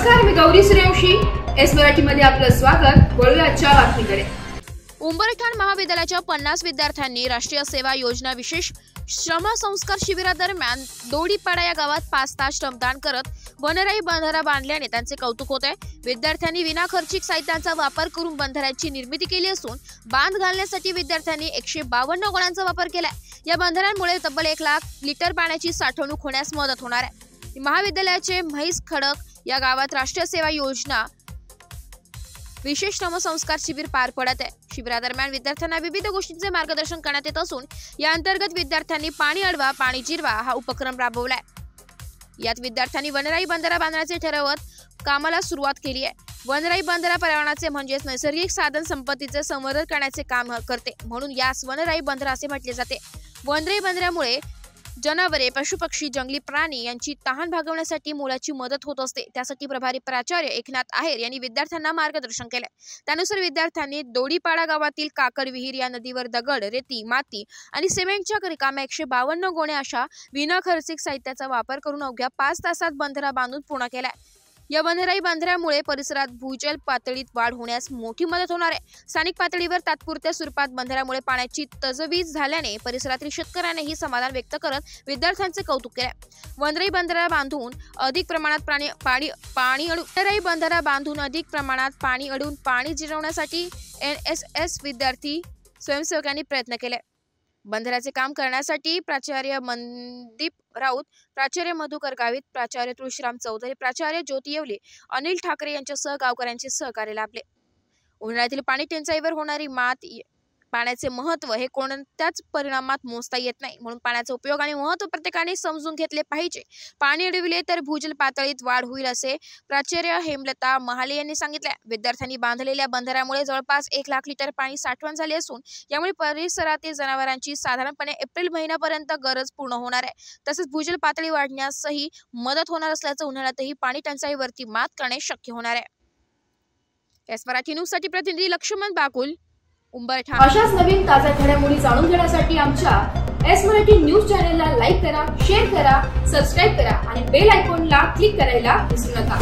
नमस्कार, मी गौरी सूर्यवंशी. एस मराठी मध्ये आपलं स्वागत. वळूया आजच्या बातमीकडे. उंबरठाण महाविद्यालयाच्या 50 विद्यार्थ्यांनी राष्ट्रीय सेवा योजना विशेष श्रम संस्कार शिबिरादरम्यान दोडीपाडा या गावात 5 तास श्रमदान करत वनराई बंधारा बांधल्याने त्यांचे कौतुक होत आहे. विद्यार्थ्यांनी विनाखर्चिक साहित्याचा वापर करून बंधाऱ्याची निर्मिती केली असून बांध घालण्यासाठी विद्यार्थ्यांनी 152 गोण्यांचा वापर केलाय. या बंधाऱ्यांमुळे तब्बल 1 लाख लिटर पाण्याची साठवणूक होण्यास मदत होणार आहे. महाविद्यालयाचे म्हैस खडक या गावात राष्ट्रीय सेवा योजना विशेष श्रमसंस्कार शिबिर पार पडत आहे. शिबिरादरम्यान विद्यार्थ्यांना विविध गोष्टींचे मार्गदर्शन करण्यात येत असून या अंतर्गत विद्यार्थ्यांनी पाणी अडवा पाणी जिरवा हा उपक्रम राबवलाय. यात विद्यार्थ्यांनी वनराई बंधारा बांधण्याचे ठरवत कामाला सुरुवात केली आहे. वनराई बंधारा पर्यावरणाचे म्हणजेच नैसर्गिक साधन संपत्तीचे संवर्धन करण्याचे काम करते, म्हणून यास वनराई बंधारा असे म्हटले जाते. वनराई बंधाऱ्यामुळे जनावरे, पशुपक्षी, जंगली प्राणी यांची तहान भागवण्यासाठी मोलाची मदत होत असते. त्यासाठी प्रभारी प्राचार्य एकनाथ आहेर यांनी विद्यार्थ्यांना मार्गदर्शन केले. त्यानुसार विद्यार्थ्यांनी दोडीपाडा गावातील काकड विहीर या नदीवर दगड, रेती, माती आणि सिमेंटच्या रिकाम्या 152 गोण्या अशा विनाखर्चिक साहित्याचा वापर करून अवघ्या 5 तासात बंधारा बांधून पूर्ण केलाय. या वनराई बंधाऱ्यामुळे परिसरात भूजल पातळीत वाढ होण्यास मोठी मदत होणार आहे. स्थानिक पातळीवर तात्पुरत्या स्वरूपात बंधाऱ्यामुळे पाण्याची तजवीज झाल्याने परिसरातील शेतकऱ्यांनीही समाधान व्यक्त करत विद्यार्थ्यांचे कौतुक केले. वनराई बंधारा बांधून अधिक प्रमाणात पाणी अडून पाणी जिरवण्यासाठी NSS विद्यार्थी स्वयंसेवकांनी प्रयत्न केले. बंधाऱ्याचे काम करण्यासाठी प्राचार्य मनदीप राऊत, प्राचार्य मधुकर गावित, प्राचार्य तुळशीराम चौधरी, प्राचार्य ज्योती येवले, अनिल ठाकरे यांच्यासह गावकऱ्यांचे सहकार्य लाभले. उन्हाळ्यातील पाणी टंचाईवर होणारी मात पाण्याचे महत्त्व हे कोणत्याच परिणामात मोजता येत नाही, म्हणून पाण्याचा उपयोग आणि महत्त्व प्रत्येकाने समजून घेतले पाहिजे. पाणी अडविले तर भूजल पातळीत वाढ होईल असे प्राचार्य हेमलता महाले यांनी सांगितले. विद्यार्थ्यांनी बांधलेल्या बंधाऱ्यामुळे जवळपास 1 लाख लिटर पाणी साठवण झाले असून यामुळे परिसरातील जनावरांची साधारणपणे एप्रिल महिन्यापर्यंत गरज पूर्ण होणार आहे. तसेच भूजल पातळी वाढण्यासही मदत होणार असल्याचं उन्हाळ्यातही पाणी टंचाईवरती मात करणे शक्य होणार आहे. एस मराठी न्यूज साठी प्रतिनिधी लक्ष्मण बाकुल, उंबरठाण. अशाच नवीन ताज्या घडामोडी जाणून घेण्यासाठी आमच्या एस मराठी न्यूज चॅनेलला लाईक करा, शेअर करा, सबस्क्राईब करा आणि बेल आयकॉनला क्लिक करायला विसरू नका.